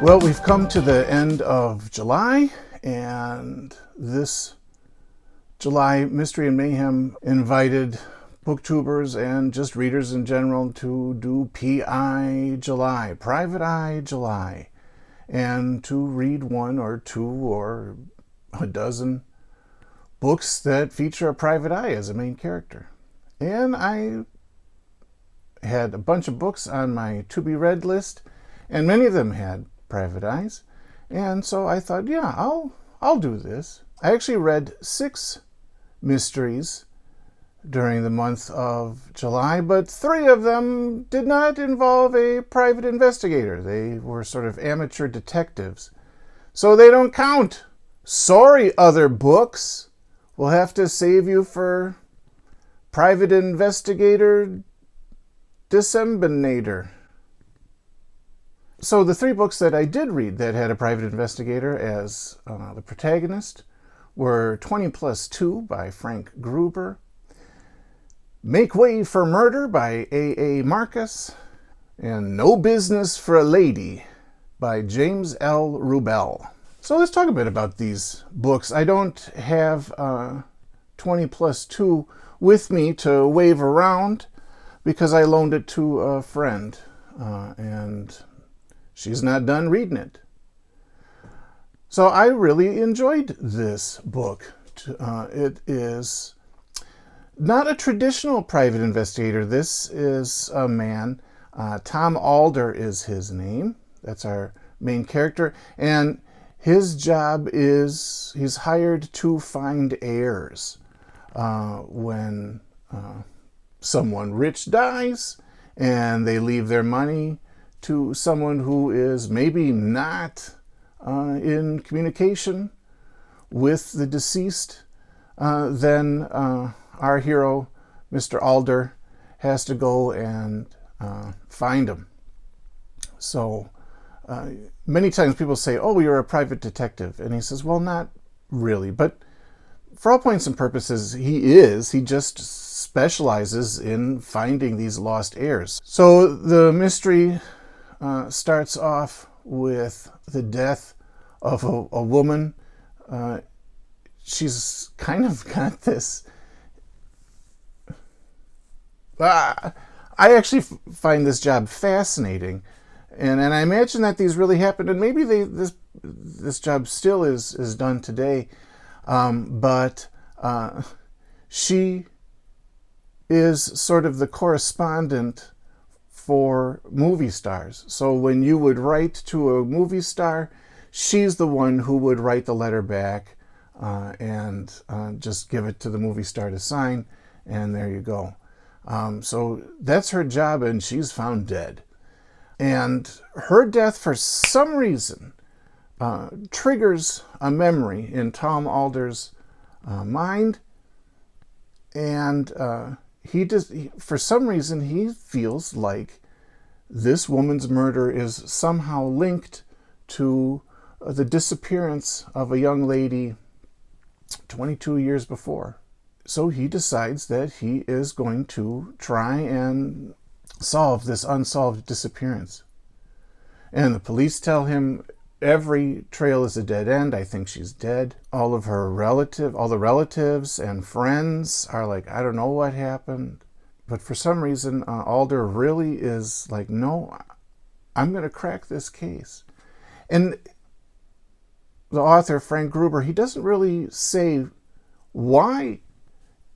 Well, we've come to the end of July, and this July Mystery and Mayhem invited booktubers and just readers in general to do PI July, Private Eye July, and to read one or two or a dozen books that feature a private eye as a main character. And I had a bunch of books on my to-be-read list, and many of them had private eyes, and so I thought, yeah, I'll do this. I actually read 6 mysteries during the month of July, but 3 of them did not involve a private investigator. They were sort of amateur detectives, so they don't count. Sorry, other books. We'll have to save you for private investigator disseminator. So the 3 books that I did read that had a private investigator as the protagonist were 20+2 by Frank Gruber, Make Way for Murder by A.A. Marcus, and No Business for a Lady by James L. Rubel. So let's talk a bit about these books. I don't have 20+2 with me to wave around because I loaned it to a friend, and she's not done reading it. So I really enjoyed this book. It is not a traditional private investigator. This is a man. Tom Alder is his name. That's our main character. And his job is he's hired to find heirs. When someone rich dies and they leave their money to someone who is maybe not in communication with the deceased, then our hero, Mr. Alder, has to go and find him. So many times people say, oh, you're a private detective. And he says, well, not really. But for all points and purposes, he is. He just specializes in finding these lost heirs. So the mystery starts off with the death of a woman. She's kind of got this... I actually find this job fascinating. And I imagine that these really happened. And maybe this job still is done today. But she is sort of the correspondent for movie stars. So when you would write to a movie star, she's the one who would write the letter back and just give it to the movie star to sign, and there you go. So that's her job, and she's found dead. And her death, for some reason, triggers a memory in Tom Alder's mind, and for some reason, he feels like this woman's murder is somehow linked to the disappearance of a young lady 22 years before. So he decides that he is going to try and solve this unsolved disappearance. And the police tell him every trail is a dead end. I think she's dead. All the relatives and friends are like, I don't know what happened. But for some reason, Alder really is like, no, I'm going to crack this case. And the author, Frank Gruber, he doesn't really say why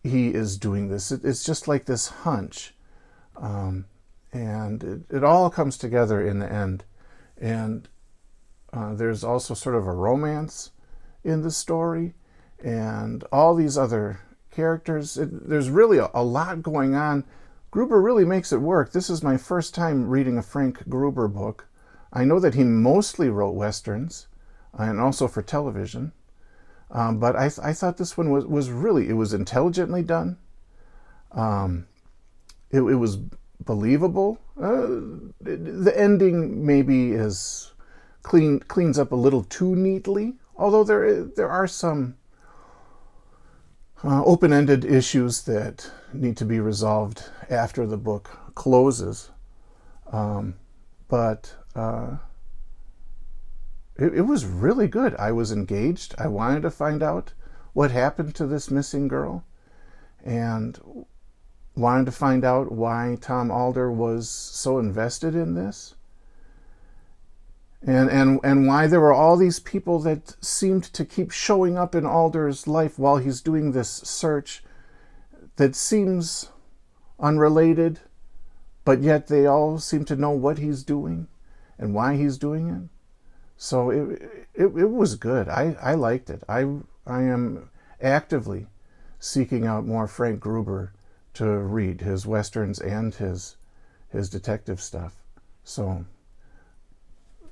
he is doing this. It's just like this hunch. And it all comes together in the end. And there's also sort of a romance in the story, and all these other characters. There's really a lot going on. Gruber really makes it work. This is my first time reading a Frank Gruber book. I know that he mostly wrote Westerns, and also for television. But I thought this one was really, it was intelligently done. It was believable. The ending maybe is cleans up a little too neatly, although there are some open-ended issues that need to be resolved after the book closes. But it was really good. I was engaged. I wanted to find out what happened to this missing girl, and wanted to find out why Tom Alder was so invested in this, and why there were all these people that seemed to keep showing up in Alder's life while he's doing this search that seems unrelated, but yet they all seem to know what he's doing and why he's doing it. So it was good. I liked it. I am actively seeking out more Frank Gruber to read, his westerns and his detective stuff. So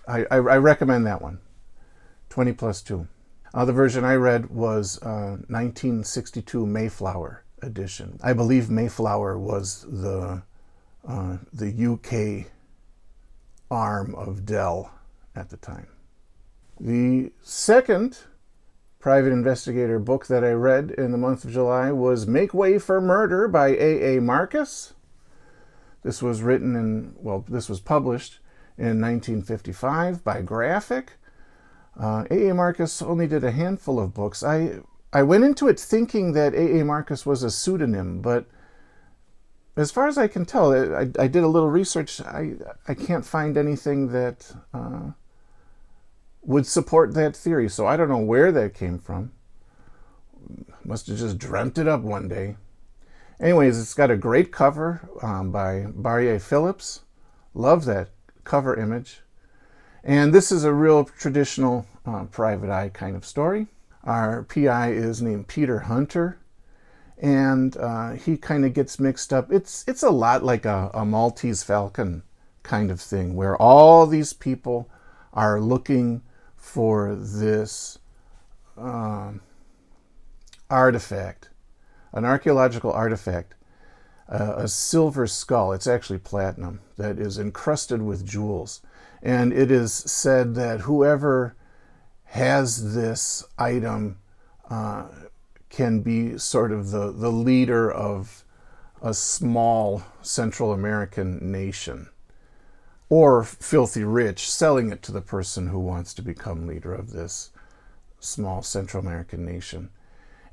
I recommend that one, 20+2. The version I read was 1962 Mayflower edition. I believe Mayflower was the UK arm of Dell at the time. The second private investigator book that I read in the month of July was Make Way for Murder by A.A. Marcus. This was this was published in 1955 by Graphic. A.A. Marcus only did a handful of books. I went into it thinking that A.A. Marcus was a pseudonym, but as far as I can tell, I did a little research. I can't find anything that would support that theory, so I don't know where that came from. Must have just dreamt it up one day. Anyways, it's got a great cover by Barrier Phillips. Love that cover image. And this is a real traditional private eye kind of story. Our PI is named Peter Hunter, and he kind of gets mixed up. It's a lot like a Maltese Falcon kind of thing, where all these people are looking for this artifact, an archaeological artifact, a silver skull. It's actually platinum that is encrusted with jewels. And it is said that whoever has this item can be sort of the leader of a small Central American nation, or filthy rich, selling it to the person who wants to become leader of this small Central American nation.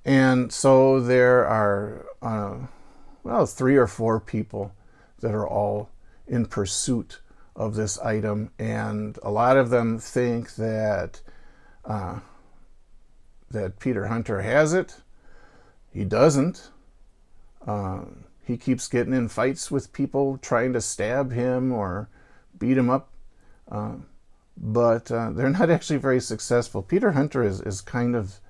And so there are, 3 or 4 people that are all in pursuit of this item, and a lot of them think that Peter Hunter has it. He doesn't. He keeps getting in fights with people trying to stab him or beat him up, but they're not actually very successful. Peter Hunter is kind of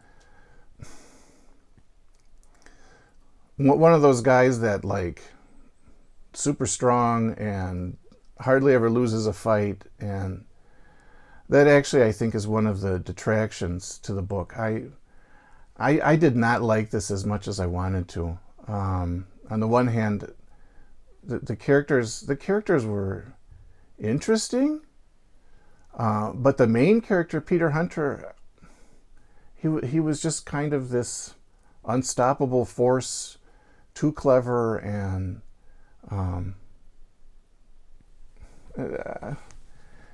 one of those guys that, like, super strong and hardly ever loses a fight, and that actually I think is one of the detractions to the book. I did not like this as much as I wanted to. On the one hand, the characters were interesting, but the main character, Peter Hunter, he was just kind of this unstoppable force, too clever, and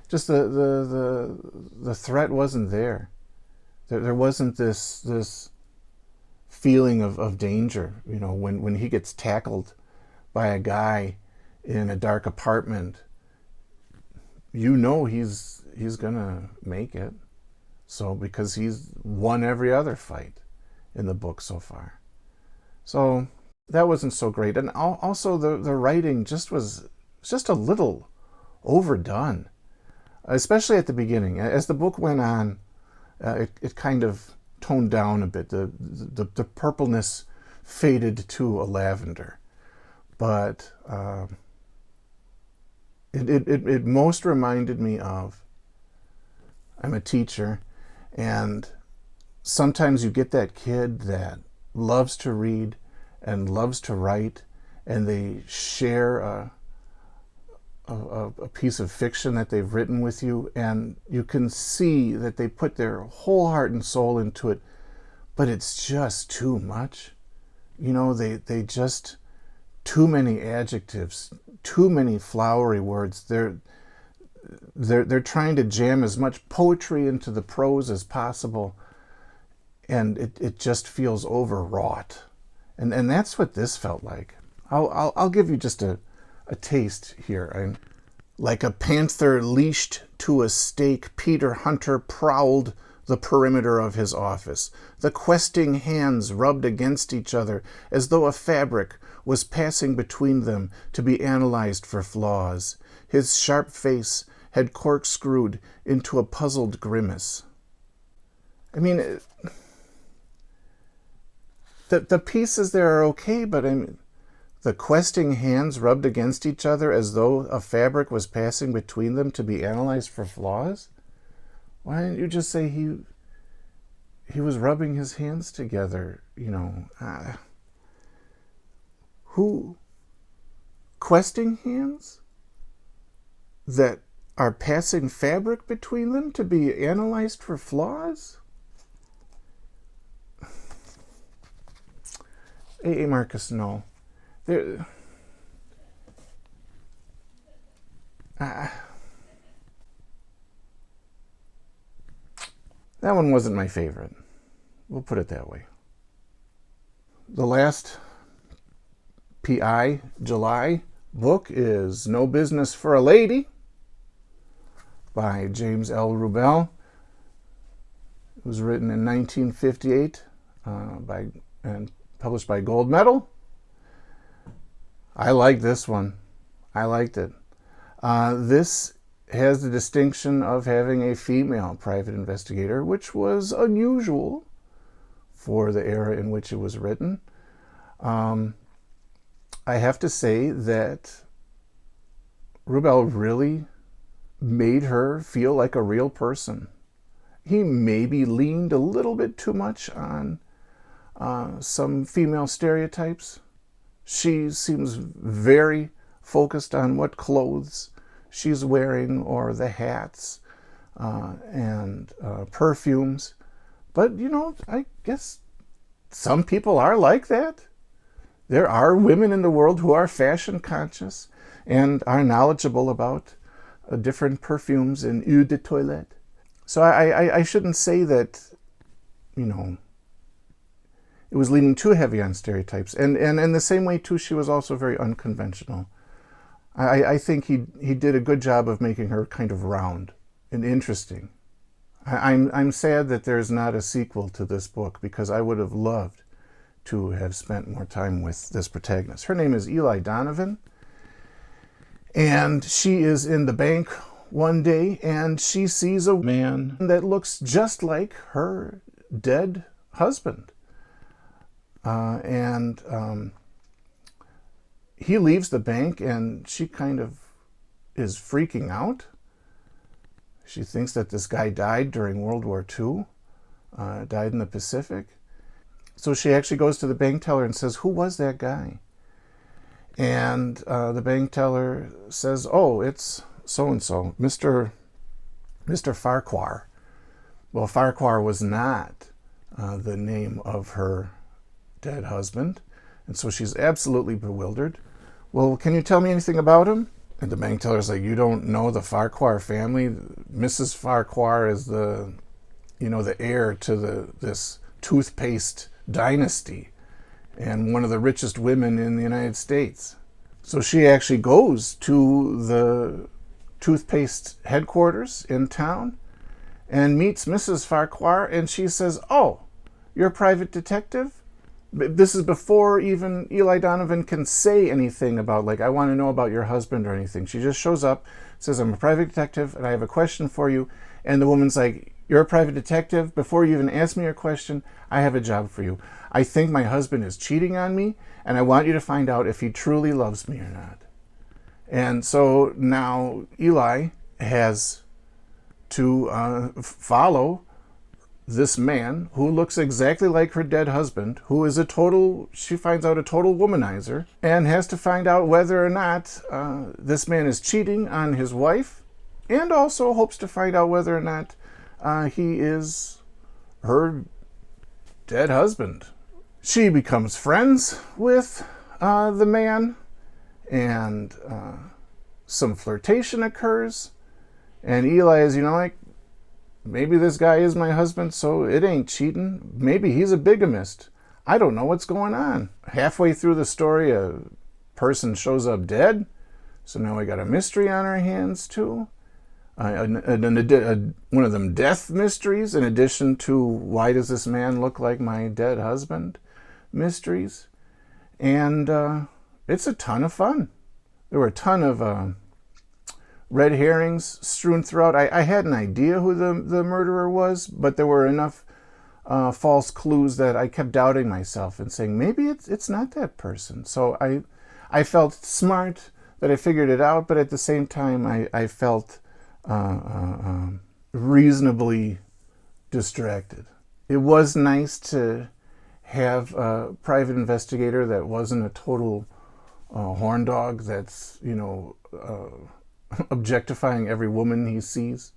just the threat wasn't there. There wasn't this feeling of danger, when he gets tackled by a guy in a dark apartment. He's gonna make it. So, because he's won every other fight in the book so far. So that wasn't so great. And also the writing was just a little overdone, especially at the beginning. As the book went on, it kind of toned down a bit. The purpleness faded to a lavender. But it most reminded me of, I'm a teacher, and sometimes you get that kid that loves to read and loves to write, and they share a piece of fiction that they've written with you, and you can see that they put their whole heart and soul into it, but it's just too much. They just, too many adjectives, too many flowery words. they're trying to jam as much poetry into the prose as possible, and it just feels overwrought. And that's what this felt like. I'll give you just a taste here. Like a panther leashed to a stake, Peter Hunter prowled the perimeter of his office. The questing hands rubbed against each other as though a fabric was passing between them to be analyzed for flaws. His sharp face had corkscrewed into a puzzled grimace. I mean, the pieces there are okay, but I mean, the questing hands rubbed against each other as though a fabric was passing between them to be analyzed for flaws? Why didn't you just say he was rubbing his hands together, you know? Who? Questing hands? That are passing fabric between them to be analyzed for flaws? A. Marcus, no. There, that one wasn't my favorite. We'll put it that way. The last PI July book is No Business for a Lady by James L. Rubel. It was written in 1958 and published by Gold Medal. I like this one. I liked it. This has the distinction of having a female private investigator, which was unusual for the era in which it was written. I have to say that Rubel really made her feel like a real person. He maybe leaned a little bit too much on some female stereotypes. She seems very focused on what clothes she's wearing or the hats and perfumes. But, you know, I guess some people are like that. There are women in the world who are fashion conscious and are knowledgeable about different perfumes and eau de toilette. So I shouldn't say that, you know, it was leaning too heavy on stereotypes. And in the same way, too, she was also very unconventional. I think he did a good job of making her kind of round and interesting. I'm sad that there's not a sequel to this book, because I would have loved to have spent more time with this protagonist. Her name is Eli Donovan, and she is in the bank one day, and she sees a man that looks just like her dead husband. He leaves the bank, and she kind of is freaking out. She thinks that this guy died during World War II, died in the Pacific. So she actually goes to the bank teller and says, "Who was that guy?" And the bank teller says, "Oh, it's so-and-so, Mr. Farquhar." Well, Farquhar was not the name of her dead husband, and so she's absolutely bewildered. "Well, can you tell me anything about him?" And the bank teller's like, "You don't know the Farquhar family? Mrs. Farquhar is the heir to this toothpaste dynasty and one of the richest women in the United States." So she actually goes to the toothpaste headquarters in town and meets Mrs. Farquhar, and she says, "Oh, you're a private detective?" This is before even Eli Donovan can say anything about, like, "I want to know about your husband," or anything. She just shows up, says, "I'm a private detective, and I have a question for you." And the woman's like, "You're a private detective? Before you even ask me your question, I have a job for you. I think my husband is cheating on me, and I want you to find out if he truly loves me or not." And so now Eli has to follow this man who looks exactly like her dead husband, who is she finds out, a total womanizer, and has to find out whether or not this man is cheating on his wife, and also hopes to find out whether or not he is her dead husband. She becomes friends with the man, and some flirtation occurs, And Eli is, like, maybe this guy is my husband, so it ain't cheating. Maybe he's a bigamist. I don't know what's going on. Halfway through the story, a person shows up dead. So now we got a mystery on our hands, too. One of them death mysteries, in addition to why does this man look like my dead husband mysteries. And it's a ton of fun. There were a ton of red herrings strewn throughout. I had an idea who the murderer was, but there were enough false clues that I kept doubting myself and saying, maybe it's not that person. So I felt smart that I figured it out, but at the same time I felt reasonably distracted. It was nice to have a private investigator that wasn't a total horn dog that's, objectifying every woman he sees.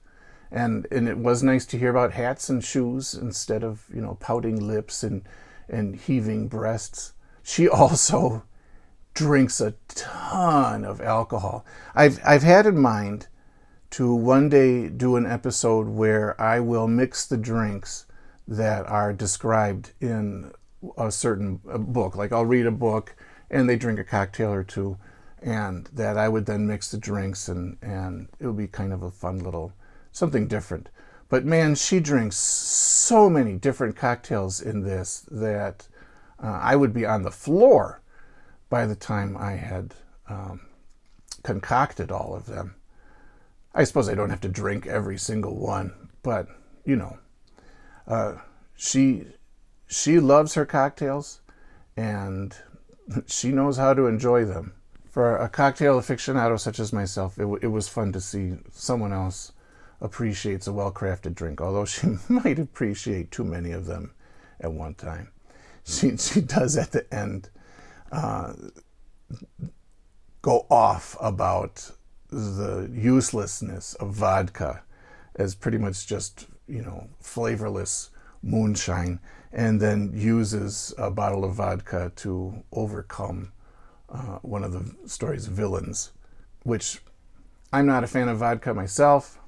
And it was nice to hear about hats and shoes instead of, pouting lips and heaving breasts. She also drinks a ton of alcohol. I've had in mind to one day do an episode where I will mix the drinks that are described in a certain book. Like I'll read a book and they drink a cocktail or two, and that I would then mix the drinks and it would be kind of a fun little something different. But man, she drinks so many different cocktails in this that I would be on the floor by the time I had concocted all of them. I suppose I don't have to drink every single one, but she loves her cocktails and she knows how to enjoy them. For a cocktail aficionado such as myself, it was fun to see someone else appreciates a well-crafted drink, although she might appreciate too many of them at one time. She does at the end go off about the uselessness of vodka as pretty much just, flavorless moonshine, and then uses a bottle of vodka to overcome one of the story's villains, which I'm not a fan of vodka myself.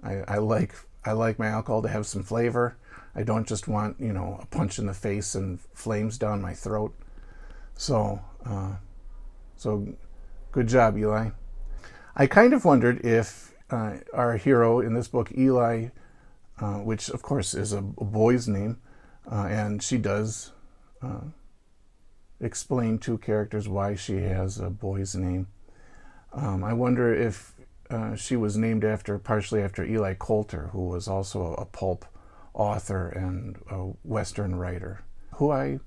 I like my alcohol to have some flavor. I don't just want, a punch in the face and flames down my throat. So good job, Eli. I kind of wondered if our hero in this book, Eli, which of course is a boy's name, and she does explain to characters why she has a boy's name. I wonder if she was named partially after Eli Coulter, who was also a pulp author and a Western writer, who I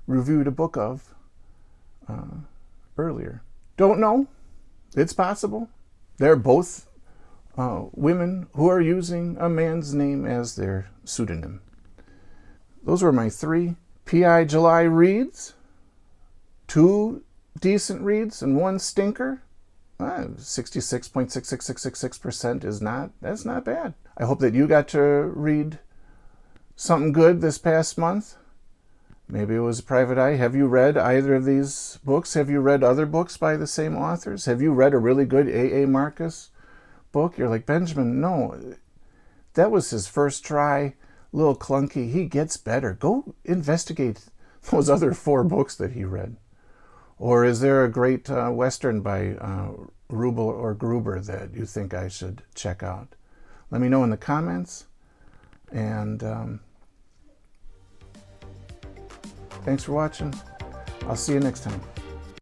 reviewed a book of earlier. Don't know. It's possible. They're both women who are using a man's name as their pseudonym. Those were my 3 PI July reads. 2 decent reads and 1 stinker. 66.666666% that's not bad. I hope that you got to read something good this past month. Maybe it was a private eye. Have you read either of these books? Have you read other books by the same authors? Have you read a really good A.A. Marcus book? You're like, Benjamin, no, that was his first try, a little clunky. He gets better. Go investigate those other 4 books that he read. Or is there a great Western by Rubel or Gruber that you think I should check out? Let me know in the comments. And thanks for watching. I'll see you next time.